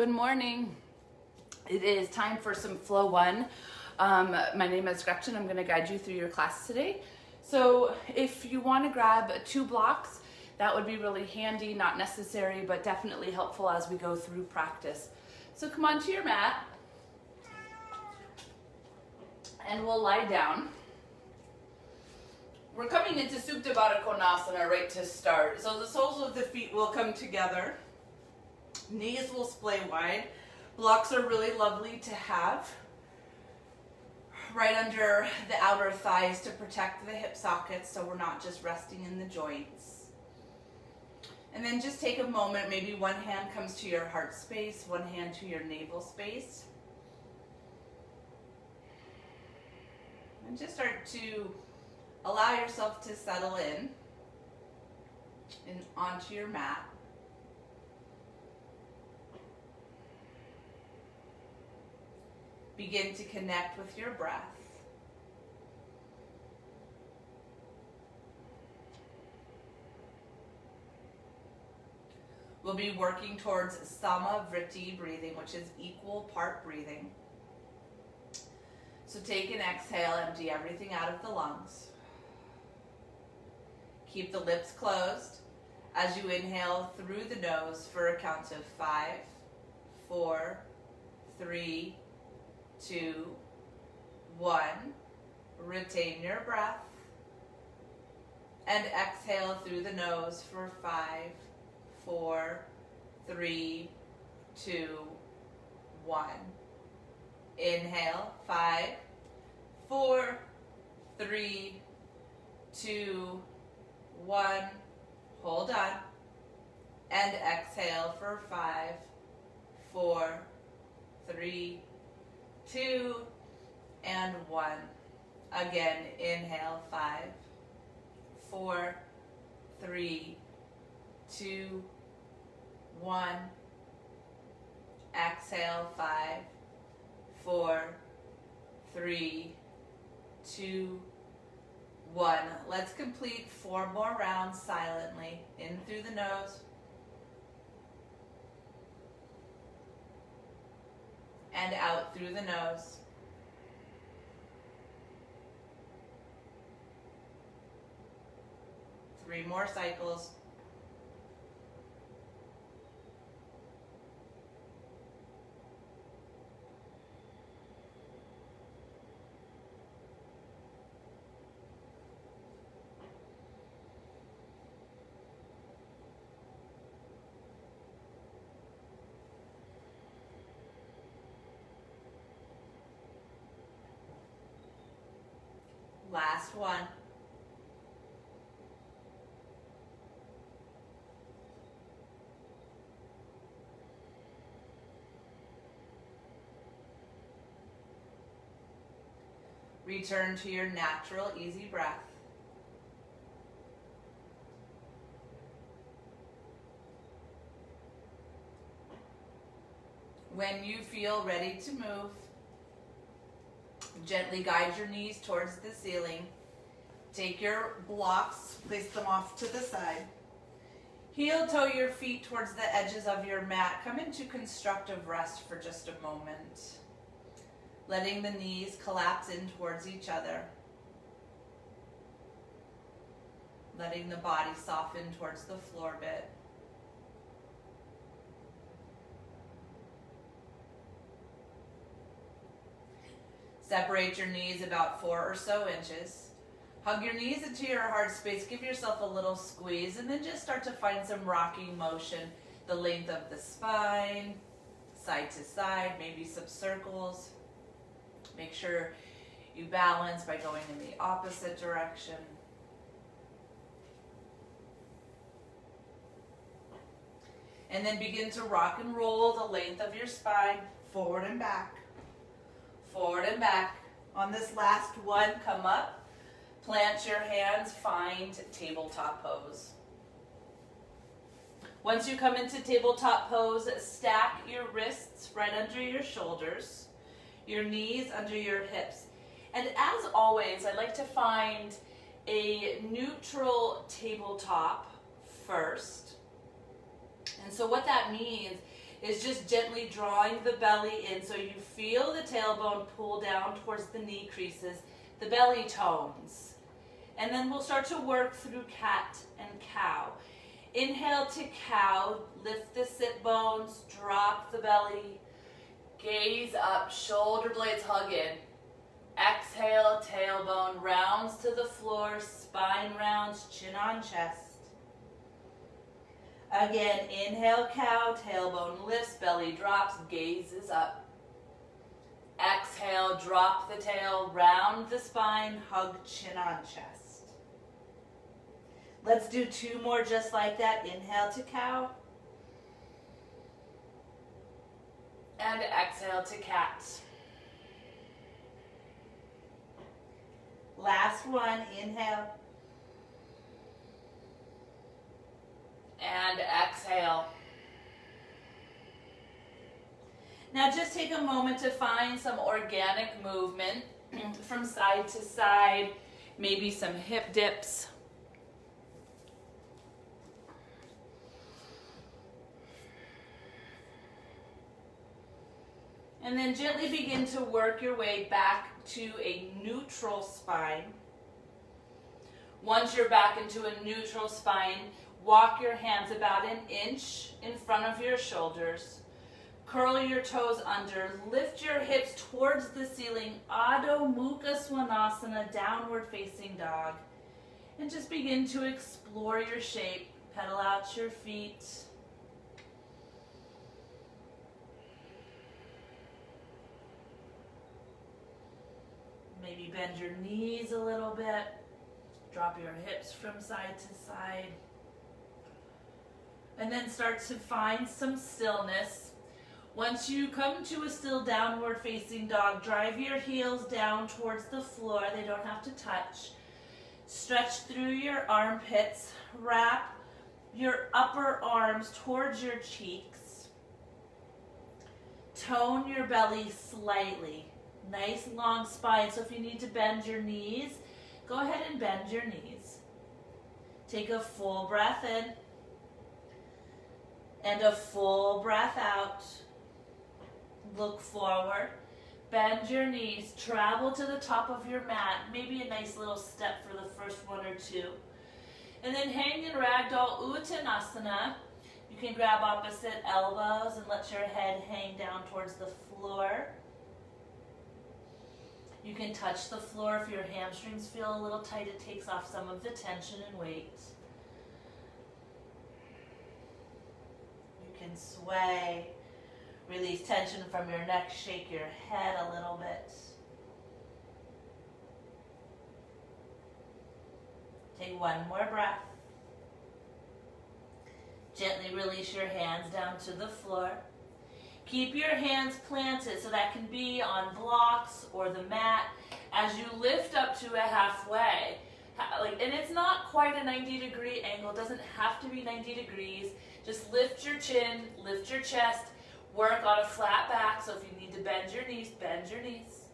Good morning. It is time for some Flow 1. My name is Gretchen. I'm going to guide you through your class today. So if you want to grab 2 blocks, that would be really handy, not necessary, but definitely helpful as we go through practice. So come onto your mat and we'll lie down. We're coming into Tabata Konasana right to start. So the soles of the feet will come together. Knees will splay wide. Blocks are really lovely to have right under the outer thighs to protect the hip sockets so we're not just resting in the joints. And then just take a moment, maybe one hand comes to your heart space, one hand to your navel space. And just start to allow yourself to settle in onto your mat. Begin to connect with your breath. We'll be working towards Samavritti breathing, which is equal part breathing. So take an exhale, empty everything out of the lungs. Keep the lips closed as you inhale through the nose for a count of 5, 4, 3, 2, 1. Retain your breath. And exhale through the nose for 5, 4, 3, 2, 1. Inhale, 5, 4, 3, 2, 1. Hold on. And exhale for 5, 4, 3, 2, and 1. Again, inhale, 5, 4, 3, 2, 1. Exhale, 5, 4, 3, 2, 1. Let's complete 4 more rounds silently. In through the nose. And out through the nose. Three more cycles. Last one. Return to your natural, easy breath. When you feel ready to move, gently guide your knees towards the ceiling. Take your blocks, place them off to the side. Heel toe your feet towards the edges of your mat. Come into constructive rest for just a moment. Letting the knees collapse in towards each other. Letting the body soften towards the floor bit. Separate your knees about 4 or so inches. Hug your knees into your heart space. Give yourself a little squeeze and then just start to find some rocking motion. The length of the spine, side to side, maybe some circles. Make sure you balance by going in the opposite direction. And then begin to rock and roll the length of your spine, forward and back. Forward and back. On this last one, come up, plant your hands, find tabletop pose. Once you come into tabletop pose, stack your wrists right under your shoulders, your knees under your hips. And as always, I like to find a neutral tabletop first. And so what that means is just gently drawing the belly in so you feel the tailbone pull down towards the knee creases, the belly tones. And then we'll start to work through cat and cow. Inhale to cow, lift the sit bones, drop the belly, gaze up, shoulder blades hug in. Exhale, tailbone rounds to the floor, spine rounds, chin on chest. Again, inhale, cow, tailbone lifts, belly drops, gaze is up. Exhale, drop the tail, round the spine, hug chin on chest. Let's do 2 more just like that. Inhale to cow. And exhale to cat. Last one, inhale. And exhale. Now just take a moment to find some organic movement from side to side, maybe some hip dips. And then gently begin to work your way back to a neutral spine. Once you're back into a neutral spine, walk your hands about 1 inch in front of your shoulders. Curl your toes under. Lift your hips towards the ceiling. Adho Mukha Svanasana, downward facing dog. And just begin to explore your shape. Pedal out your feet. Maybe bend your knees a little bit. Drop your hips from side to side. And then start to find some stillness. Once you come to a still downward facing dog, drive your heels down towards the floor. They don't have to touch. Stretch through your armpits. Wrap your upper arms towards your cheeks. Tone your belly slightly. Nice long spine, so if you need to bend your knees, go ahead and bend your knees. Take a full breath in and a full breath out. Look forward, bend your knees, travel to the top of your mat, maybe a nice little step for the first 1 or 2. And then hang in Ragdoll Uttanasana. You can grab opposite elbows and let your head hang down towards the floor. You can touch the floor if your hamstrings feel a little tight. It takes off some of the tension and weight. You can sway, release tension from your neck, shake your head a little bit. Take 1 more breath. Gently release your hands down to the floor. Keep your hands planted, so that can be on blocks or the mat as you lift up to a halfway. And it's not quite a 90-degree angle. It doesn't have to be 90 degrees. Just lift your chin, lift your chest, work on a flat back. So if you need to bend your knees, bend your knees.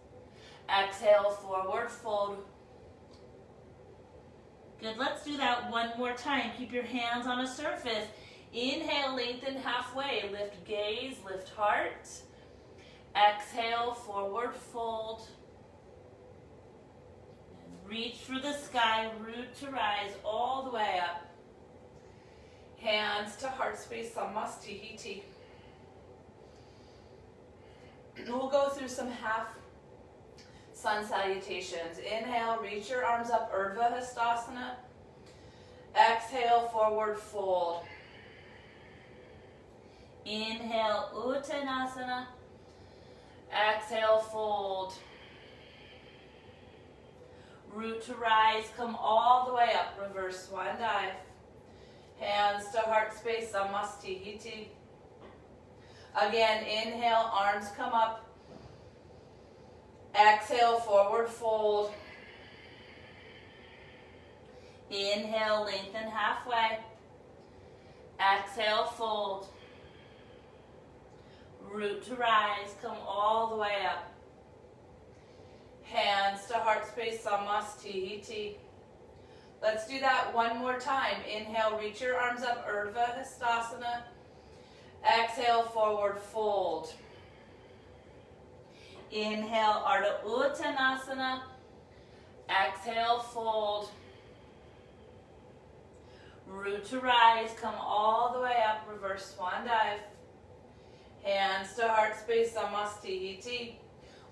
Exhale, forward fold. Good, let's do that 1 more time. Keep your hands on a surface. Inhale, lengthen halfway. Lift gaze, lift heart. Exhale, forward fold. And reach for the sky, root to rise all the way up. Hands to heart space, Samastihiti. We'll go through some half Sun Salutations. Inhale, reach your arms up, Urdhva Hastasana. Exhale, forward fold. Inhale, Uttanasana. Exhale, fold. Root to rise, come all the way up, reverse swan dive. Hands to heart space, Samastihiti. Again, inhale, arms come up. Exhale, forward fold. Inhale, lengthen halfway. Exhale, fold. Root to rise, come all the way up. Hands to heart space, Samastihiti. Let's do that 1 more time. Inhale, reach your arms up, Urdhva Hastasana. Exhale. Exhale, forward fold. Inhale, Ardha Uttanasana. Exhale, fold. Root to rise, come all the way up, reverse swan dive. Hands to heart space, Samastihiti.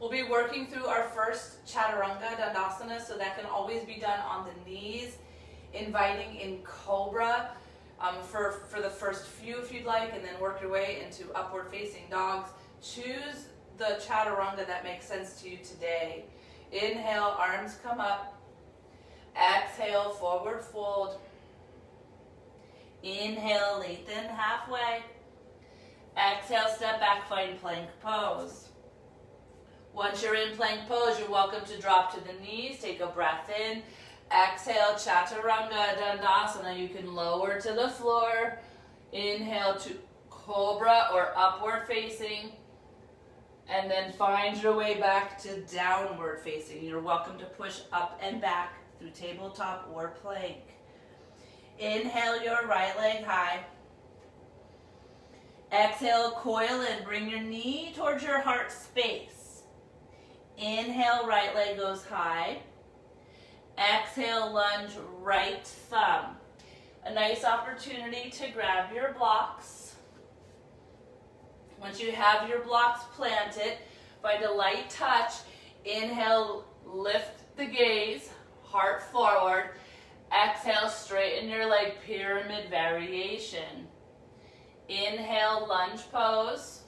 We'll be working through our first Chaturanga Dandasana, so that can always be done on the knees, inviting in Cobra for the first few if you'd like, and then work your way into upward facing dogs. Choose the Chaturanga that makes sense to you today. Inhale, arms come up. Exhale, forward fold. Inhale, lengthen halfway. Exhale, step back, find plank pose. Once you're in plank pose, you're welcome to drop to the knees. Take a breath in. Exhale, Chaturanga Dandasana. You can lower to the floor. Inhale to Cobra or upward facing. And then find your way back to downward facing. You're welcome to push up and back through tabletop or plank. Inhale your right leg high. Exhale, coil in. Bring your knee towards your heart space. Inhale, right leg goes high. Exhale, lunge, right thumb. A nice opportunity to grab your blocks. Once you have your blocks planted, find a light touch. Inhale, lift the gaze, heart forward. Exhale, straighten your leg, pyramid variation. Inhale, lunge pose.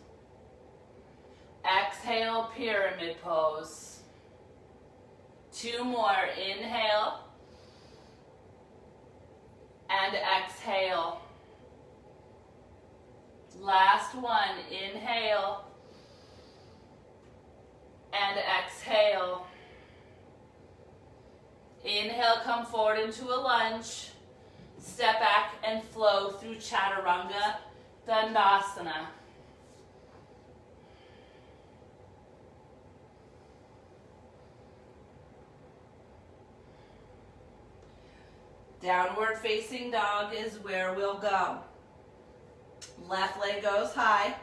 Exhale, pyramid pose. Two more. Inhale. And exhale. Last one. Inhale. And exhale. Inhale, come forward into a lunge. Step back and flow through Chaturanga Dandasana. Downward facing dog is where we'll go. Left leg goes high.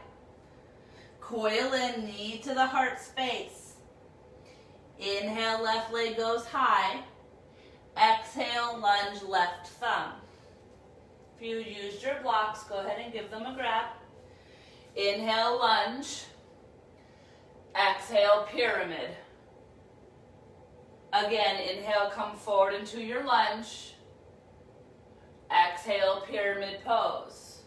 Coil in, knee to the heart space. Inhale, left leg goes high. Exhale, lunge, left thumb. If you used your blocks, go ahead and give them a grab. Inhale, lunge. Exhale, pyramid. Again, inhale, come forward into your lunge. Exhale, pyramid pose.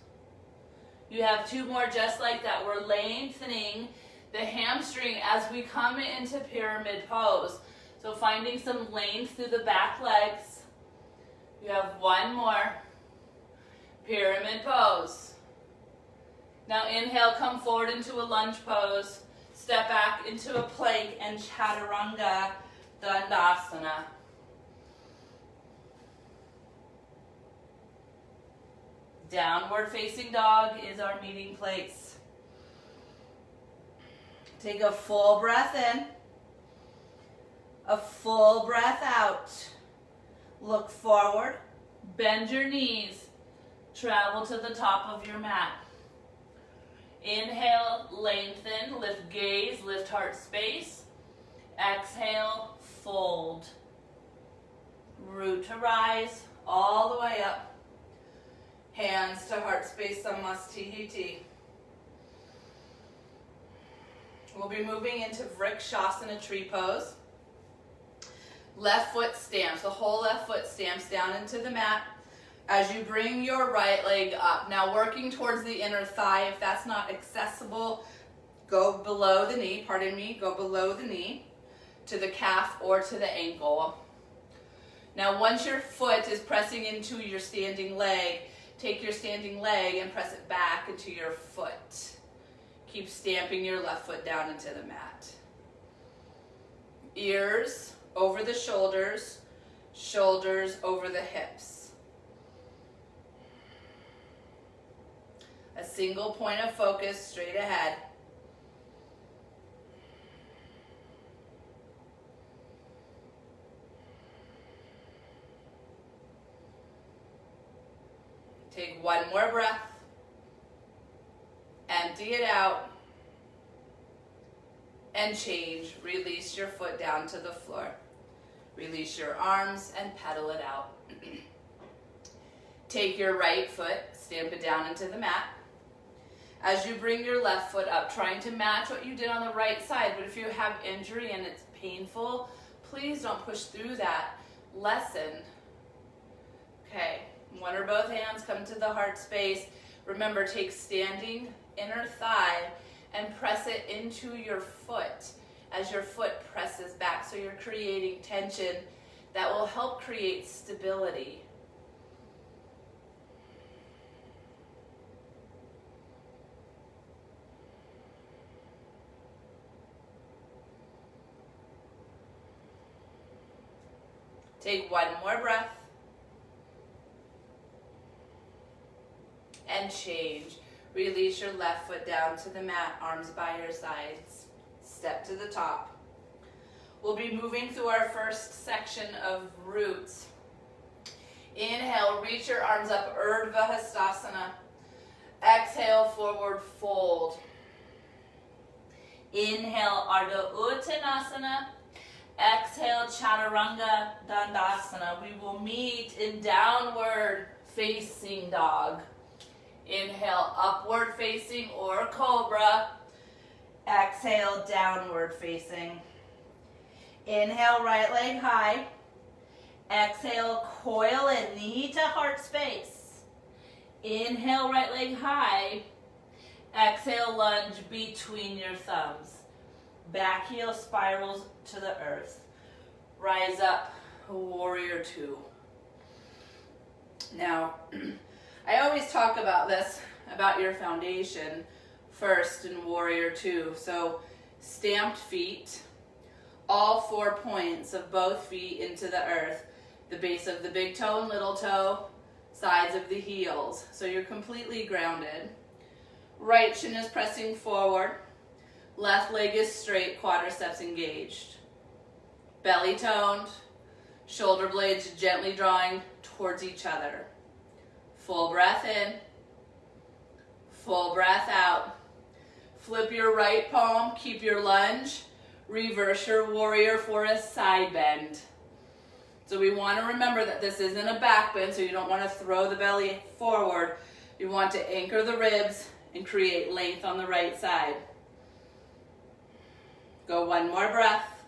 You have two more just like that. We're lengthening the hamstring as we come into pyramid pose. So finding some length through the back legs. You have one more. Pyramid pose. Now inhale, come forward into a lunge pose. Step back into a plank and Chaturanga Dandasana. Downward facing dog is our meeting place. Take a full breath in. A full breath out. Look forward. Bend your knees. Travel to the top of your mat. Inhale, lengthen, lift gaze, lift heart space. Exhale, fold. Root to rise, all the way up. Hands to heart space, Samastihiti. We'll be moving into Vrikshasana tree pose. Left foot stamps, the whole left foot stamps down into the mat. As you bring your right leg up, now working towards the inner thigh. If that's not accessible, go below the knee, go below the knee to the calf or to the ankle. Now once your foot is pressing into your standing leg, take your standing leg and press it back into your foot. Keep stamping your left foot down into the mat. Ears over the shoulders, shoulders over the hips. A single point of focus straight ahead. Take one more breath. And Empty it out. And change. Release your foot down to the floor. Release your arms and pedal it out. Take your right foot, stamp it down into the mat. As you bring your left foot up, trying to match what you did on the right side, but if you have injury and it's painful, please don't push through that. Lessen. Okay, one or both hands come to the heart space. Remember, take standing inner thigh and press it into your foot as your foot presses back. So you're creating tension that will help create stability. Take one more breath. And change. Release your left foot down to the mat, arms by your sides. Step to the top. We'll be moving through our first section of roots. Inhale, reach your arms up, Urdhva Hastasana. Exhale, forward fold. Inhale, Ragdoll Uttanasana. Exhale, Chaturanga Dandasana. We will meet in downward facing dog. Inhale, upward facing or cobra. Exhale, downward facing. Inhale, right leg high. Exhale, coil in, knee to heart space. Inhale, right leg high. Exhale, lunge between your thumbs. Back heel spirals to the earth. Rise up, warrior two. Now, I always talk about this, about your foundation first in warrior two. So stamped feet, all 4 points of both feet into the earth. The base of the big toe and little toe, sides of the heels. So you're completely grounded. Right shin is pressing forward. Left leg is straight, quadriceps engaged. Belly toned, shoulder blades gently drawing towards each other. Full breath in, full breath out. Flip your right palm, keep your lunge. Reverse your warrior for a side bend. So we want to remember that this isn't a back bend, so you don't want to throw the belly forward. You want to anchor the ribs and create length on the right side. Go one more breath.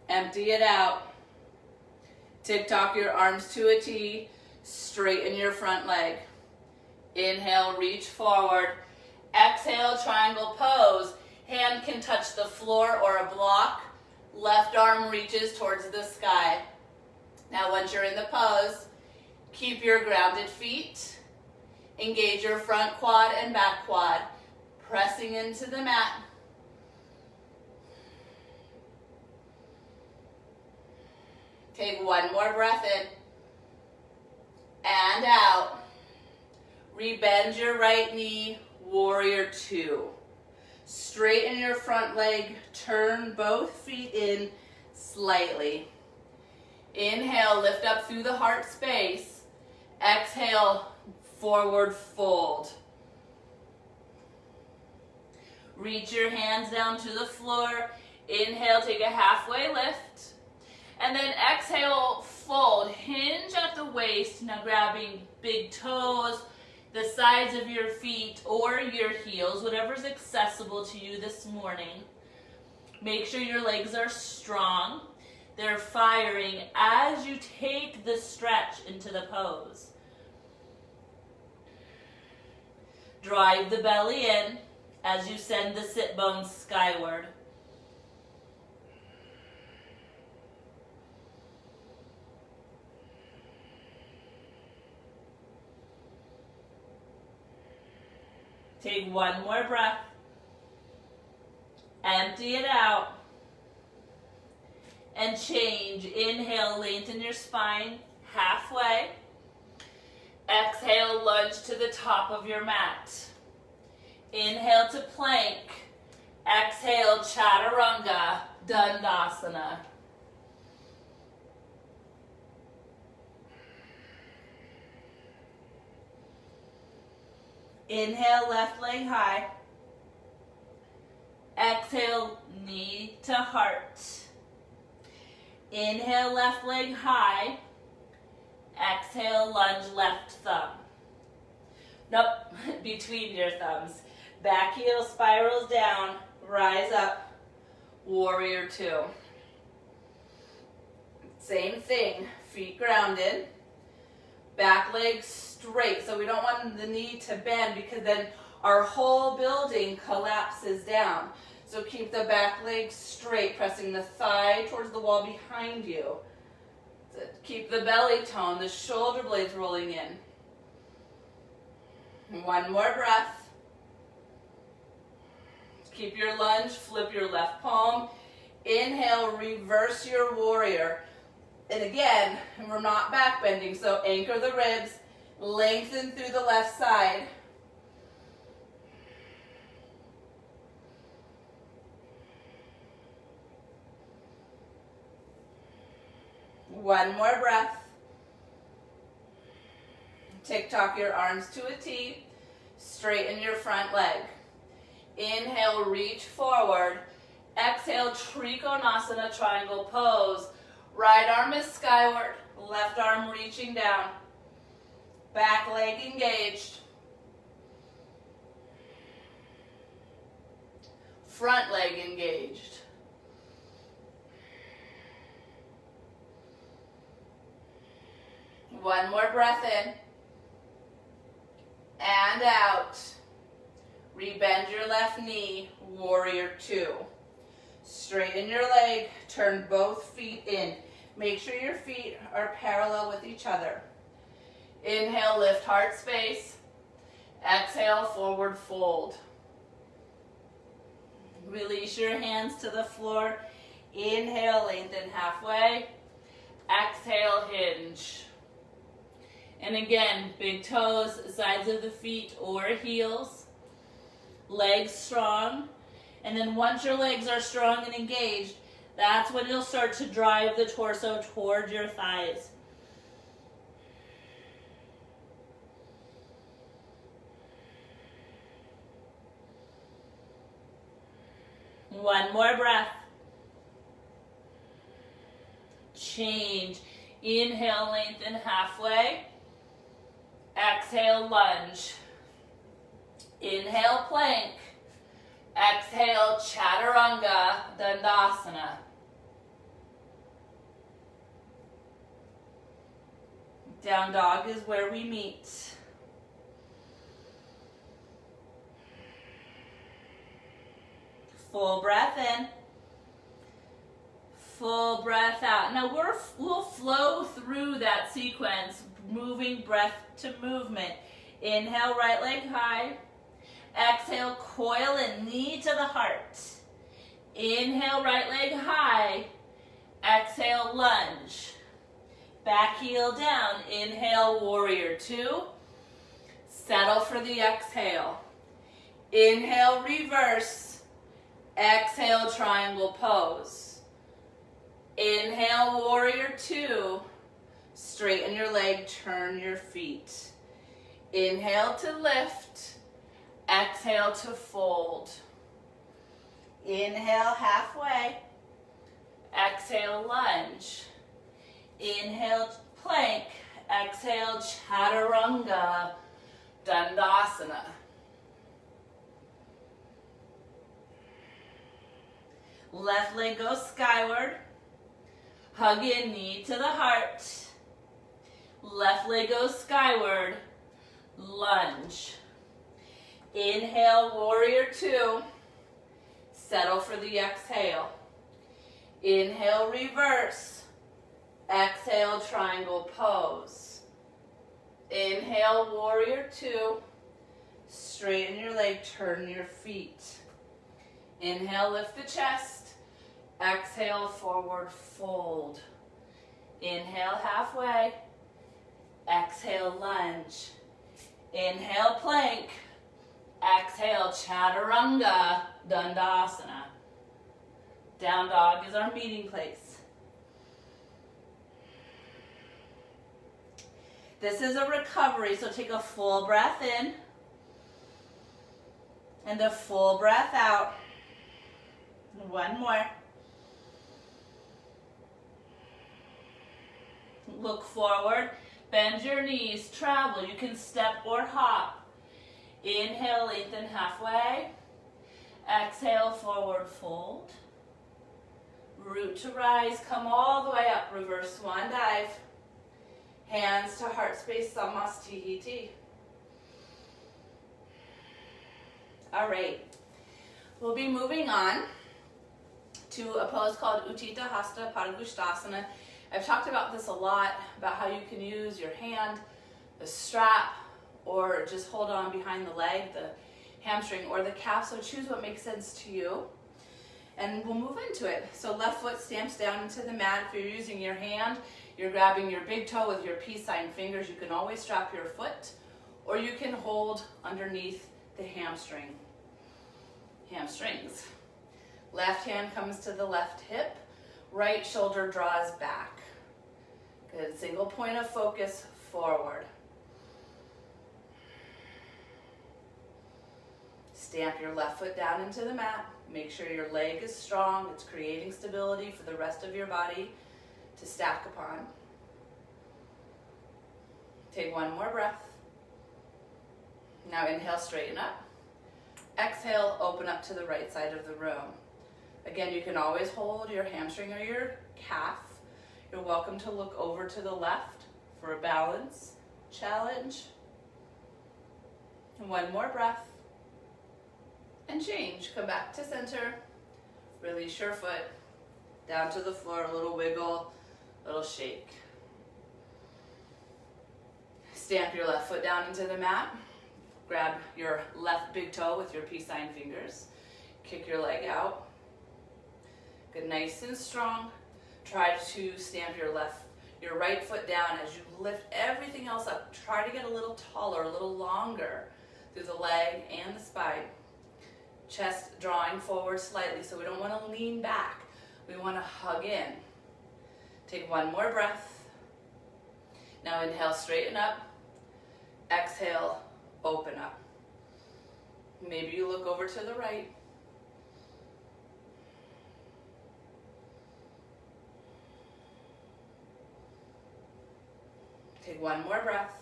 Empty it out. Tick-tock your arms to a T. Straighten your front leg. Inhale, reach forward. Exhale, triangle pose. Hand can touch the floor or a block. Left arm reaches towards the sky. Now once you're in the pose, keep your grounded feet. Engage your front quad and back quad. Pressing into the mat. Take one more breath in. And out. Rebend your right knee, warrior two. Straighten your front leg, turn both feet in slightly. Inhale, lift up through the heart space. Exhale, forward fold. Reach your hands down to the floor. Inhale, take a halfway lift. And then exhale, fold. Hinge at the waist, now grabbing big toes, the sides of your feet or your heels, whatever's accessible to you this morning. Make sure your legs are strong. They're firing as you take the stretch into the pose. Drive the belly in as you send the sit bones skyward. Take one more breath. Empty it out. And change. Inhale, lengthen your spine halfway. Exhale, lunge to the top of your mat. Inhale to plank. Exhale, Chaturanga Dandasana. Inhale, left leg high. Exhale, knee to heart. Inhale, left leg high. Exhale, lunge left thumb. Nope, between your thumbs. Back heel spirals down, rise up, warrior two. Same thing, feet grounded, back leg straight. So we don't want the knee to bend because then our whole building collapses down. So keep the back leg straight, pressing the thigh towards the wall behind you. Keep the belly tone, the shoulder blades rolling in. One more breath. Keep your lunge, flip your left palm. Inhale, reverse your warrior. And again, we're not back bending, so anchor the ribs, lengthen through the left side. One more breath. Tick-tock your arms to a T. Straighten your front leg. Inhale, reach forward. Exhale, Konasana, triangle pose. Right arm is skyward, left arm reaching down. Back leg engaged. Front leg engaged. One more breath in. And out. Rebend your left knee, warrior two. Straighten your leg, turn both feet in. Make sure your feet are parallel with each other. Inhale, lift heart space. Exhale, forward fold. Release your hands to the floor. Inhale, lengthen halfway. Exhale, hinge. And again, big toes, sides of the feet or heels. Legs strong. And then once your legs are strong and engaged, that's when you'll start to drive the torso toward your thighs. One more breath. Change. Inhale, lengthen halfway. Exhale, lunge. Inhale, plank. Exhale, Chaturanga Dandasana. Down dog is where we meet. Full breath in. Full breath out. Now we'll flow through that sequence, moving breath to movement. Inhale, right leg high. Exhale, coil and knee to the heart. Inhale, right leg high. Exhale, lunge. Back heel down. Inhale, warrior two. Settle for the exhale. Inhale, reverse. Exhale, triangle pose. Inhale, warrior two. Straighten your leg, turn your feet. Inhale to lift. Exhale to fold. Inhale halfway. Exhale, lunge. Inhale, plank. Exhale, Chaturanga Dandasana. Left leg goes skyward. Hug in, knee to the heart. Left leg goes skyward. Lunge. Inhale, warrior two. Settle for the exhale. Inhale, reverse. Exhale, triangle pose. Inhale, warrior two. Straighten your leg, turn your feet. Inhale, lift the chest. Exhale, forward fold. Inhale, halfway. Exhale, lunge. Inhale, plank. Exhale, Chaturanga Dandasana. Down dog is our meeting place. This is a recovery, so take a full breath in. And a full breath out. One more. Look forward, bend your knees, travel. You can step or hop. Inhale, lengthen halfway. Exhale, forward fold. Root to rise, come all the way up. Reverse swan dive. Hands to heart space, Samastihiti. All right, we'll be moving on to a pose called Utthita Hasta Padangusthasana. I've talked about this a lot, about how you can use your hand, the strap, or just hold on behind the leg, the hamstring, or the calf, so choose what makes sense to you. And we'll move into it. So left foot stamps down into the mat. If you're using your hand, you're grabbing your big toe with your peace sign fingers. You can always strap your foot, or you can hold underneath the hamstrings. Left hand comes to the left hip. Right shoulder draws back. Good, single point of focus forward. Stamp your left foot down into the mat. Make sure your leg is strong. It's creating stability for the rest of your body to stack upon. Take one more breath. Now inhale, straighten up. Exhale, open up to the right side of the room. Again, you can always hold your hamstring or your calf. You're welcome to look over to the left for a balance challenge. And one more breath. And change. Come back to center. Release your foot. Down to the floor, a little wiggle, a little shake. Stamp your left foot down into the mat. Grab your left big toe with your peace sign fingers. Kick your leg out. Good, nice and strong. Try to stamp your right foot down as you lift everything else up. Try to get a little taller, a little longer through the leg and the spine. Chest drawing forward slightly, so we don't want to lean back. We want to hug in. Take one more breath. Now inhale, straighten up. Exhale, open up. Maybe you look over to the right. Take one more breath.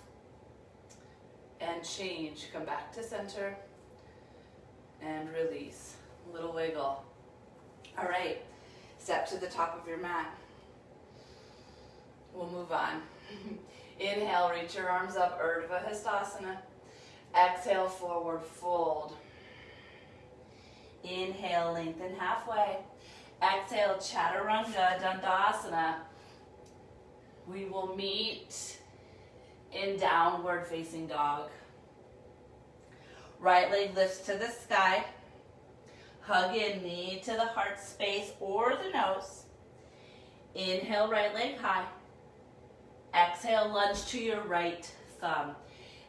And change. Come back to center. And release. A little wiggle. All right. Step to the top of your mat. We'll move on. Inhale, reach your arms up, Urdhva Hastasana. Exhale, forward fold. Inhale, lengthen halfway. Exhale, Chaturanga Dandasana. We will meet in downward facing dog. Right leg lifts to the sky. Hug in, knee to the heart space or the nose. Inhale, right leg high. Exhale, lunge to your right thumb.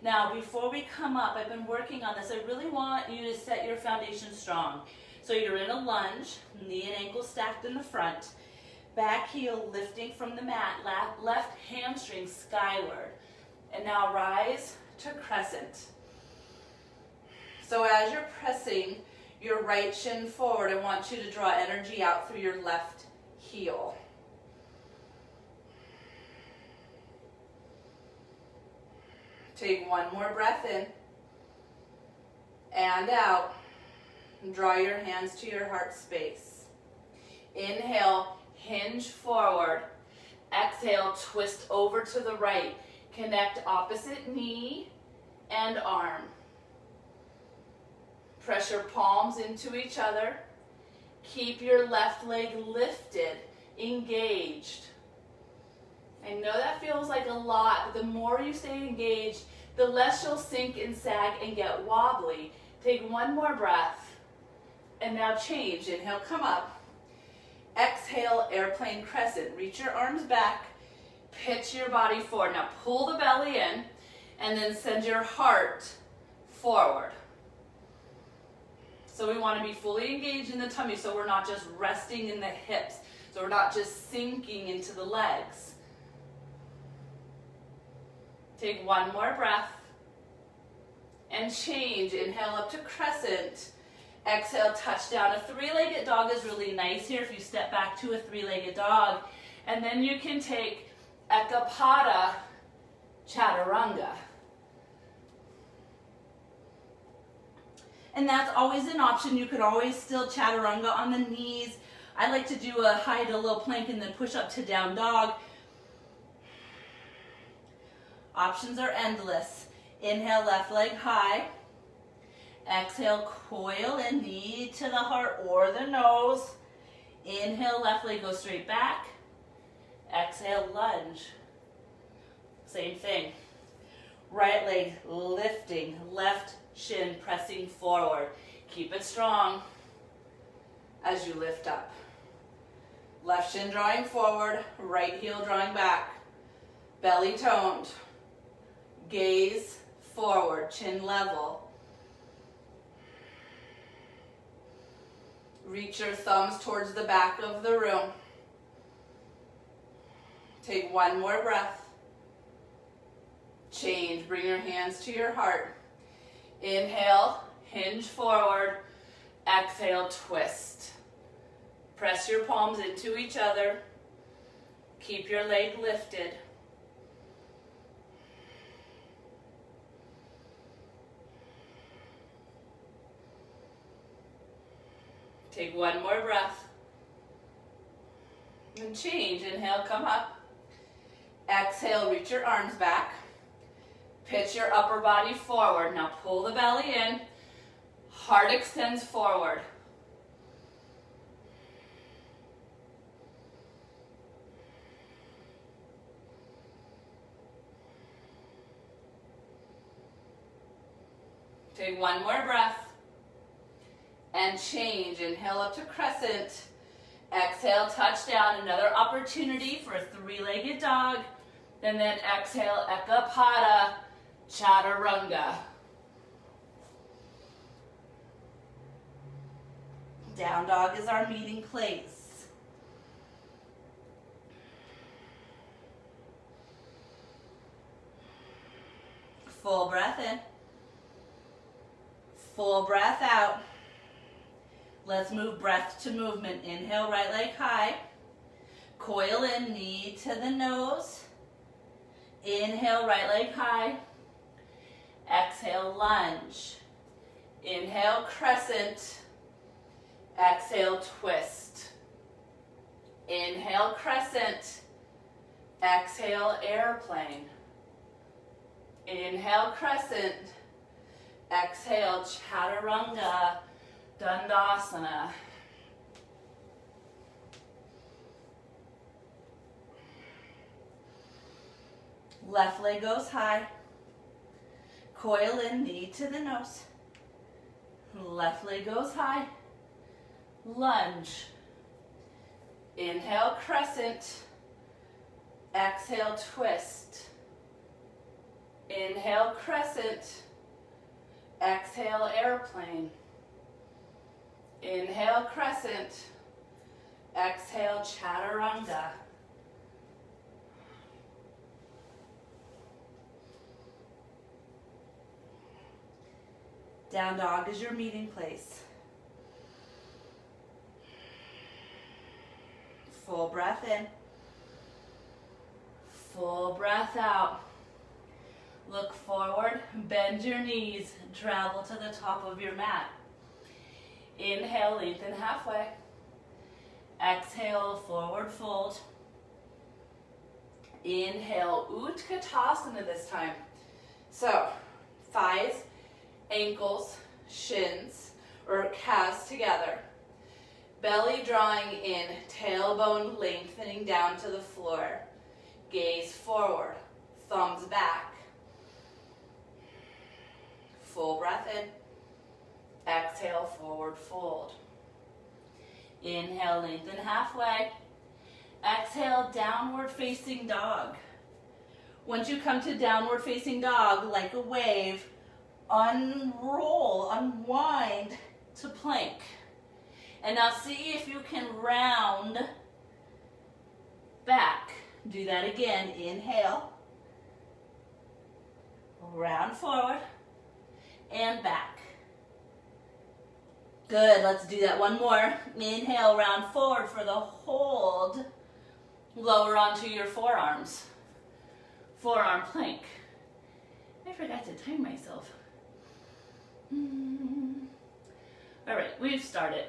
Now, before we come up, I've been working on this. I really want you to set your foundation strong. So you're in a lunge, knee and ankle stacked in the front. Back heel lifting from the mat, left hamstring skyward. And now rise to crescent. So as you're pressing your right shin forward, I want you to draw energy out through your left heel. Take one more breath in and out. And draw your hands to your heart space. Inhale, hinge forward. Exhale, twist over to the right. Connect opposite knee and arm. Press your palms into each other. Keep your left leg lifted, engaged. I know that feels like a lot, but the more you stay engaged, the less you'll sink and sag and get wobbly. Take one more breath, and now change. Inhale, come up. Exhale, airplane crescent. Reach your arms back, pitch your body forward. Now pull the belly in, and then send your heart forward. So we want to be fully engaged in the tummy, so we're not just resting in the hips. So we're not just sinking into the legs. Take one more breath and change. Inhale up to crescent. Exhale, touch down. A three-legged dog is really nice here if you step back to a three-legged dog. And then you can take Ekapada Chaturanga. And that's always an option. You could always still Chaturanga on the knees. I like to do a high to low plank and then push up to down dog. Options are endless. Inhale, left leg high. Exhale, coil and knee to the heart or the nose. Inhale, left leg goes straight back. Exhale, lunge. Same thing. Right leg lifting, left shin pressing forward. Keep it strong as you lift up. Left shin drawing forward, right heel drawing back. Belly toned. Gaze forward, chin level. Reach your thumbs towards the back of the room. Take one more breath. Change, bring your hands to your heart. Inhale, hinge forward. Exhale, twist. Press your palms into each other. Keep your leg lifted. Take one more breath. And change. Inhale, come up. Exhale, reach your arms back. Pitch your upper body forward. Now pull the belly in. Heart extends forward. Take one more breath. And change. Inhale up to crescent. Exhale, touch down. Another opportunity for a three-legged dog. And then exhale, Ekapada Chaturanga. Down dog is our meeting place. Full breath in. Full breath out. Let's move breath to movement. Inhale, right leg high. Coil in, knee to the nose. Inhale, right leg high. Exhale, lunge. Inhale, crescent. Exhale, twist. Inhale, crescent. Exhale, airplane. Inhale, crescent. Exhale, Chaturanga Dandasana. Left leg goes high. Coil in, knee to the nose. Left leg goes high. Lunge. Inhale, crescent. Exhale, twist. Inhale, crescent. Exhale, airplane. Inhale, crescent. Exhale, Chaturanga. Down dog is your meeting place. Full breath in. Full breath out. Look forward, bend your knees, travel to the top of your mat. Inhale, lengthen halfway. Exhale, forward fold. Inhale, Utkatasana this time. So, thighs, ankles, shins, or calves together. Belly drawing in, tailbone lengthening down to the floor. Gaze forward, thumbs back. Full breath in. Exhale, forward fold. Inhale, lengthen halfway. Exhale, downward facing dog. Once you come to downward facing dog, like a wave, unroll, unwind to plank. And now see if you can round back. Do that again. Inhale. Round forward. and back. Good, let's do that one more. Inhale, round forward for the hold. Lower onto your forearms. Forearm plank. I forgot to time myself. All right, we've started.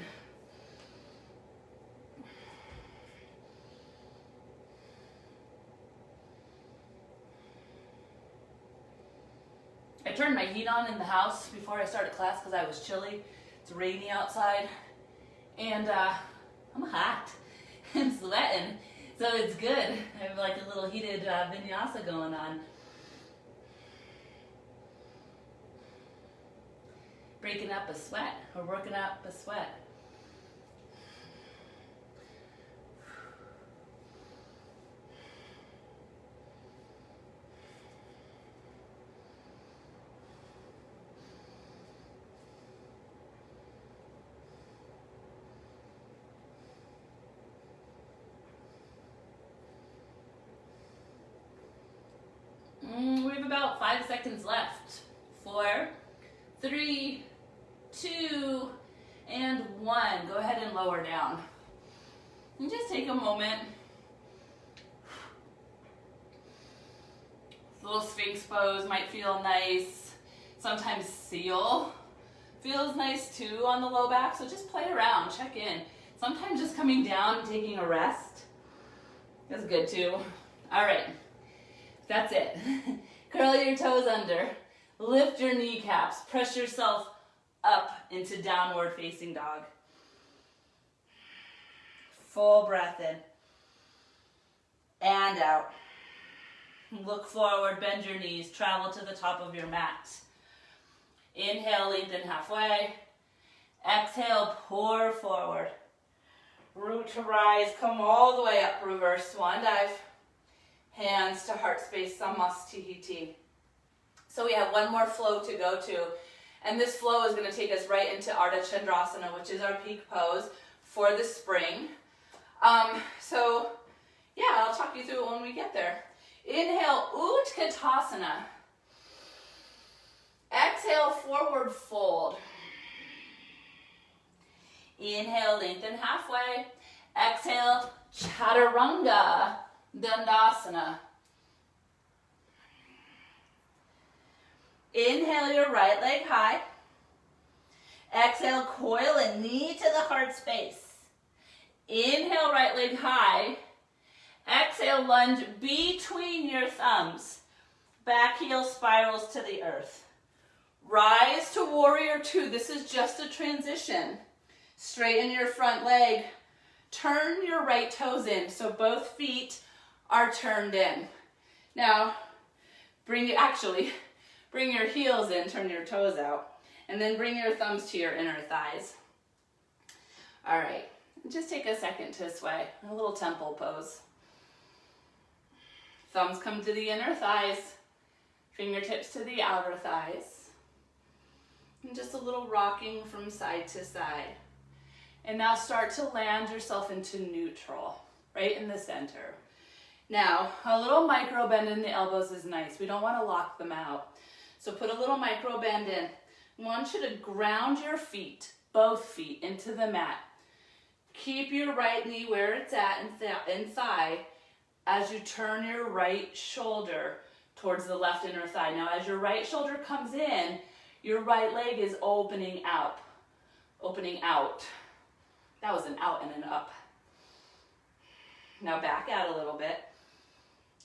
I turned my heat on in the house before I started class because I was chilly. It's rainy outside, and I'm hot and sweating, so it's good. I have like a little heated vinyasa going on. Breaking up a sweat, or working up a sweat. We have about 5 seconds left. 4, 3, 2, and 1. Go ahead and lower down. And just take a moment. Little Sphinx pose might feel nice. Sometimes seal feels nice too on the low back. So just play around, check in. Sometimes just coming down and taking a rest is good too. All right. That's it. Curl your toes under. Lift your kneecaps. Press yourself up into downward facing dog. Full breath in. And out. Look forward, bend your knees. Travel to the top of your mat. Inhale, lengthen halfway. Exhale, pour forward. Root to rise. Come all the way up. Reverse swan dive. Hands to heart space, Samastihiti. So we have one more flow to go to. And this flow is going to take us right into Ardha Chandrasana, which is our peak pose for the spring. So yeah, I'll talk you through it when we get there. Inhale, Utkatasana. Exhale, forward fold. Inhale, lengthen halfway. Exhale, Chaturanga Dandasana. Inhale your right leg high. Exhale, coil a knee to the heart space. Inhale, right leg high. Exhale, lunge between your thumbs. Back heel spirals to the earth. Rise to warrior two. This is just a transition. Straighten your front leg. Turn your right toes in so both feet are turned in. Now, bring your heels in, turn your toes out, and then bring your thumbs to your inner thighs. All right, just take a second to sway, a little temple pose. Thumbs come to the inner thighs, fingertips to the outer thighs, and just a little rocking from side to side. And now start to land yourself into neutral, right in the center. Now, a little micro bend in the elbows is nice. We don't want to lock them out. So put a little micro bend in. I want you to ground your feet, both feet, into the mat. Keep your right knee where it's at and thigh as you turn your right shoulder towards the left inner thigh. Now, as your right shoulder comes in, your right leg is opening out. Opening out. That was an out and an up. Now back out a little bit.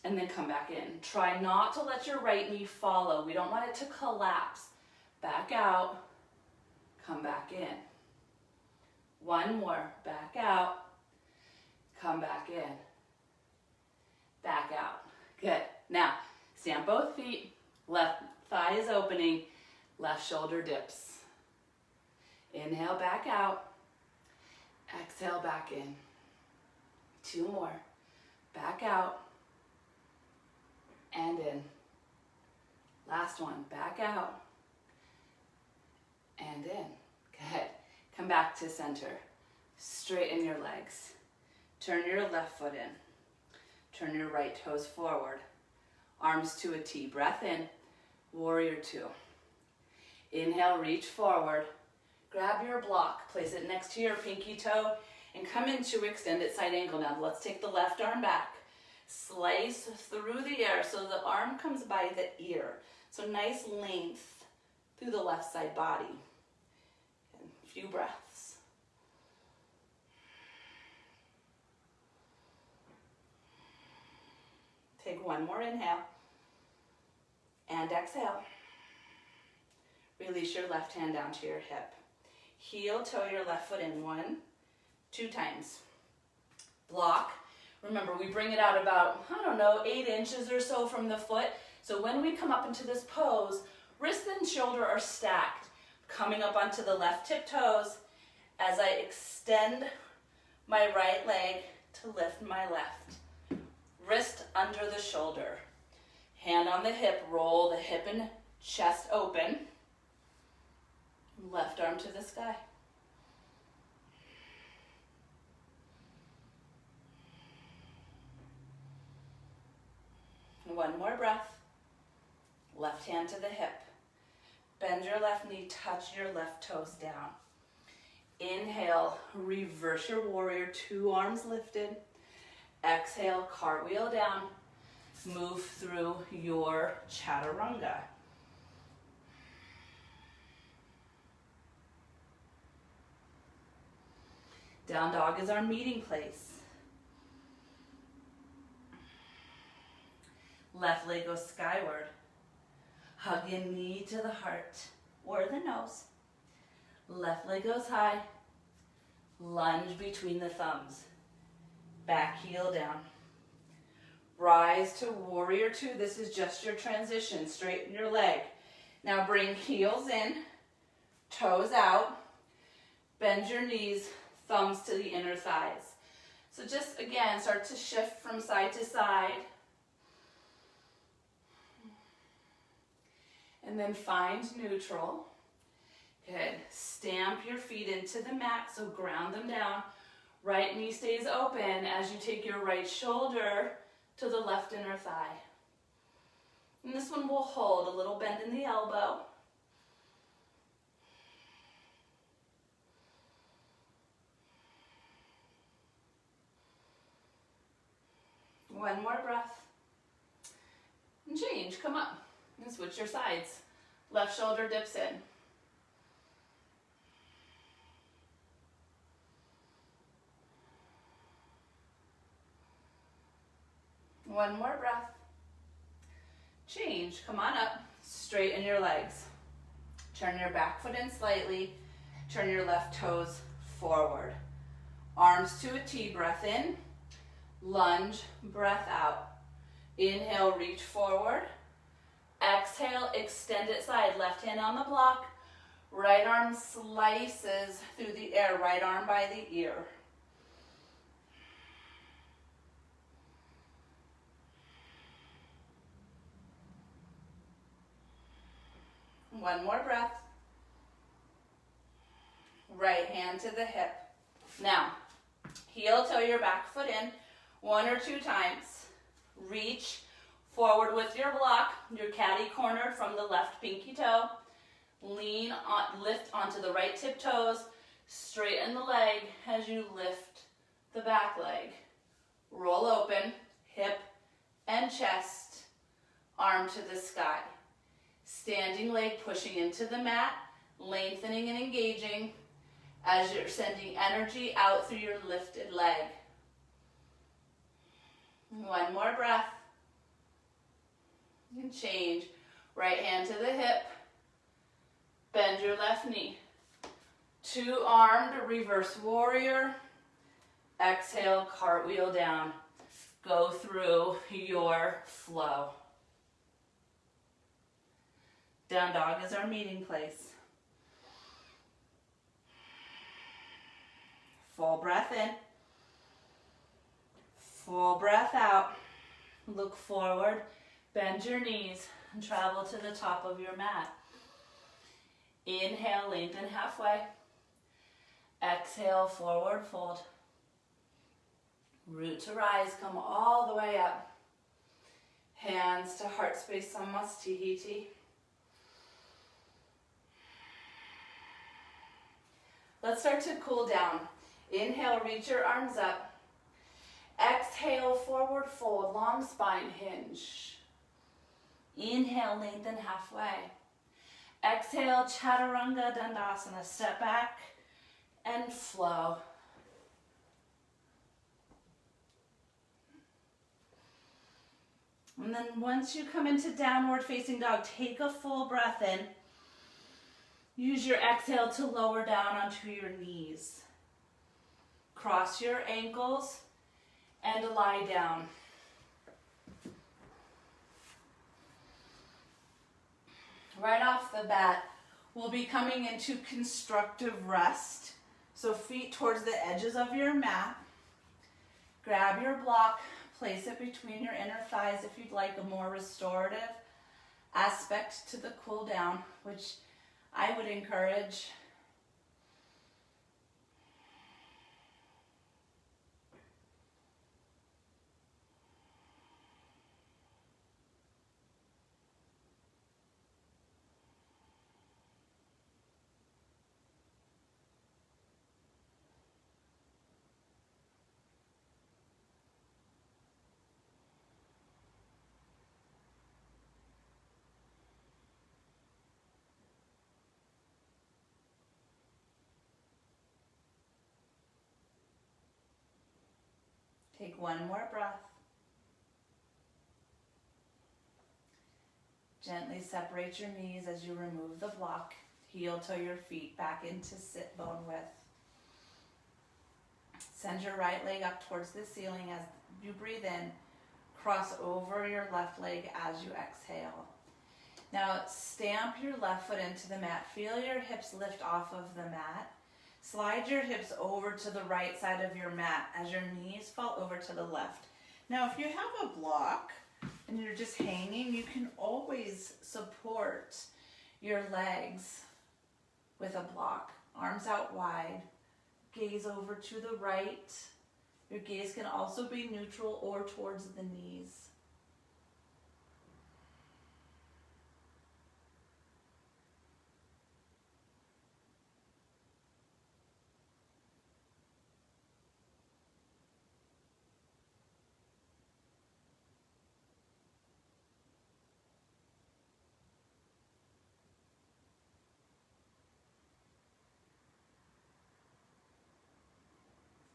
And then come back in. Try not to let your right knee follow. We don't want it to collapse. Back out, come back in. One more, back out, come back in. Back out. Good. Now, stand both feet, left thigh is opening, left shoulder dips. Inhale, back out. Exhale, back in. 2 more. Back out. And in. Last one, back out. And in. Good. Come back to center. Straighten your legs. Turn your left foot in. Turn your right toes forward. Arms to a T. Breath in. Warrior two. Inhale, reach forward. Grab your block, place it next to your pinky toe, and come into extended side angle. Now let's take the left arm back. Slice through the air so the arm comes by the ear. So nice length through the left side body. And a few breaths. Take one more inhale. And exhale. Release your left hand down to your hip. Heel toe your left foot in 1, 2 times. Block. Remember, we bring it out about, 8 inches or so from the foot. So when we come up into this pose, wrist and shoulder are stacked. Coming up onto the left tiptoes as I extend my right leg to lift my left. Wrist under the shoulder. Hand on the hip, roll the hip and chest open. Left arm to the sky. One more breath. Left hand to the hip. Bend your left knee, touch your left toes down. Inhale, reverse your warrior, 2 arms lifted. Exhale, cartwheel down. Move through your chaturanga. Down dog is our meeting place. Left leg goes skyward. Hug your knee to the heart or the nose. Left leg goes high. Lunge between the thumbs. Back heel down. Rise to warrior 2. This is just your transition. Straighten your leg. Now bring heels in, toes out. Bend your knees, thumbs to the inner thighs. So just again, start to shift from side to side. And then find neutral. Good. Stamp your feet into the mat, so ground them down. Right knee stays open as you take your right shoulder to the left inner thigh. And this one will hold a little bend in the elbow. One more breath. And change, come up. And switch your sides. Left shoulder dips in. One more breath. Change, come on up. Straighten your legs. Turn your back foot in slightly. Turn your left toes forward. Arms to a T, breath in. Lunge, breath out. Inhale, reach forward. Exhale, extend it side. Left hand on the block. Right arm slices through the air. Right arm by the ear. One more breath. Right hand to the hip. Now, heel toe your back foot in 1 or 2 times. Reach forward with your block. You're catty cornered from the left pinky toe. Lean on, lift onto the right tiptoes. Straighten the leg as you lift the back leg. Roll open, hip and chest, arm to the sky. Standing leg pushing into the mat, lengthening and engaging as you're sending energy out through your lifted leg. One more breath. And change. Right hand to the hip. Bend your left knee. 2-armed reverse warrior. Exhale, cartwheel down. Go through your flow. Down dog is our meeting place. Full breath in. Full breath out. Look forward. Bend your knees and travel to the top of your mat. Inhale, lengthen halfway. Exhale, forward fold. Root to rise, come all the way up. Hands to heart space, Samastihiti. Let's start to cool down. Inhale, reach your arms up. Exhale, forward fold, long spine hinge. Inhale, lengthen halfway. Exhale, Chaturanga Dandasana, step back and flow. And then once you come into downward facing dog, take a full breath in. Use your exhale to lower down onto your knees. Cross your ankles and lie down. Right off the bat, we'll be coming into constructive rest. So feet towards the edges of your mat. Grab your block, place it between your inner thighs if you'd like a more restorative aspect to the cool down, which I would encourage. Take one more breath. Gently separate your knees as you remove the block. Heel toe your feet back into sit bone width. Send your right leg up towards the ceiling as you breathe in. Cross over your left leg as you exhale. Now stamp your left foot into the mat. Feel your hips lift off of the mat. Slide your hips over to the right side of your mat as your knees fall over to the left. Now, if you have a block and you're just hanging, you can always support your legs with a block. Arms out wide, gaze over to the right. Your gaze can also be neutral or towards the knees.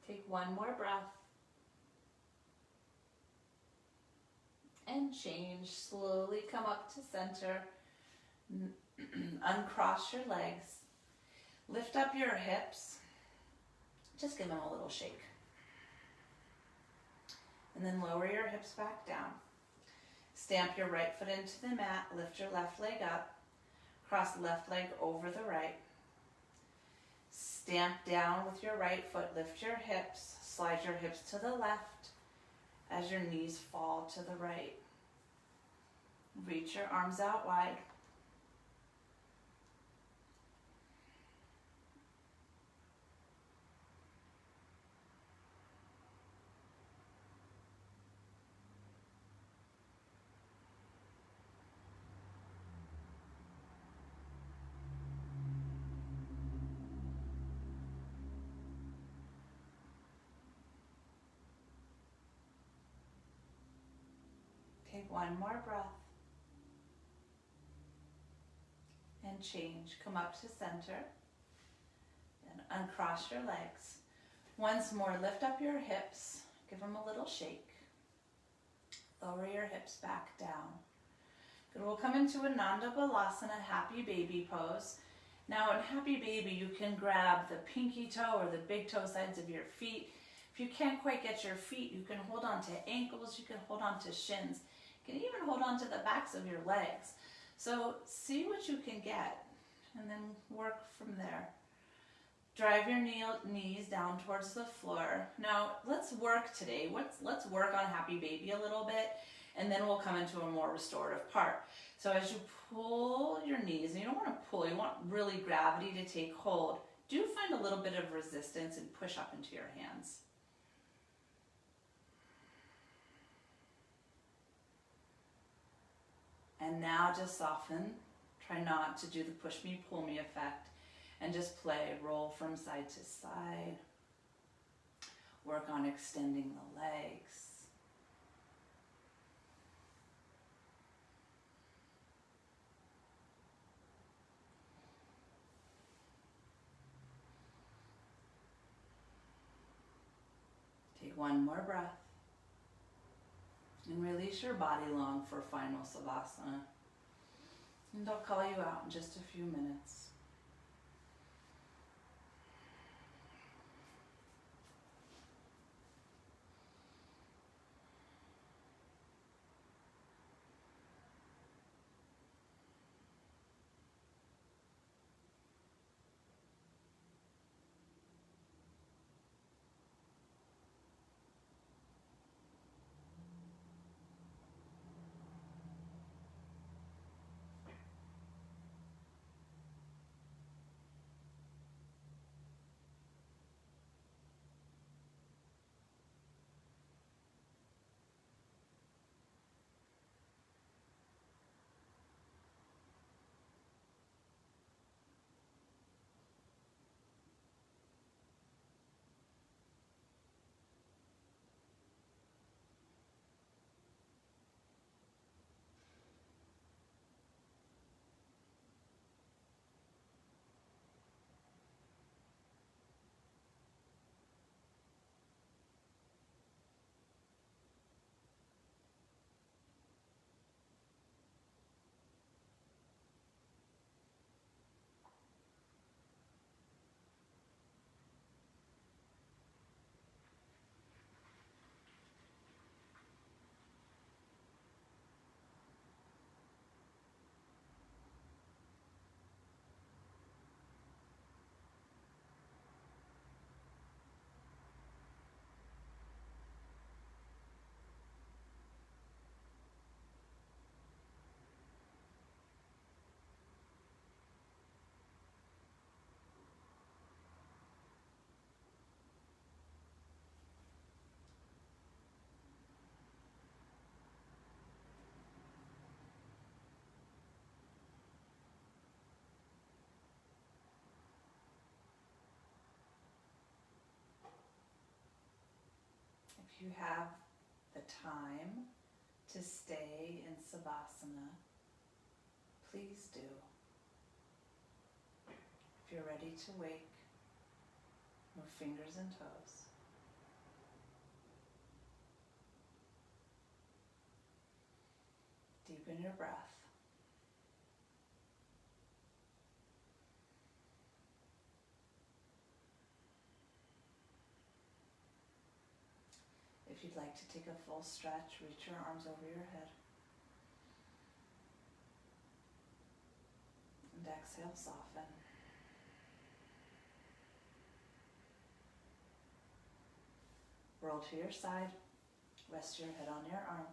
Take one more breath. And change. Slowly come up to center. Uncross your legs. Lift up your hips. Just give them a little shake. And then lower your hips back down. Stamp your right foot into the mat. Lift your left leg up. Cross left leg over the right. Stamp down with your right foot, lift your hips, slide your hips to the left as your knees fall to the right. Reach your arms out wide. Take one more breath and change. Come up to center and uncross your legs. Once more, lift up your hips. Give them a little shake. Lower your hips back down. Good. We'll come into Ananda Balasana, Happy Baby pose. Now in Happy Baby, you can grab the pinky toe or the big toe sides of your feet. If you can't quite get your feet, you can hold on to ankles, you can hold on to shins. You can even hold on to the backs of your legs. So see what you can get and then work from there. Drive your knees down towards the floor. Now let's work today. Let's work on Happy Baby a little bit, and then we'll come into a more restorative part. So as you pull your knees, and you don't want to pull, you want really gravity to take hold. Do find a little bit of resistance and push up into your hands. And now just soften. Try not to do the push me, pull me effect. And just play, roll from side to side. Work on extending the legs. Take one more breath. And release your body long for final Savasana. And I'll call you out in just a few minutes. If you have the time to stay in Savasana, please do. If you're ready to wake, move fingers and toes. Deepen your breath. If you'd like to take a full stretch, reach your arms over your head. And exhale, soften. Roll to your side. Rest your head on your arm.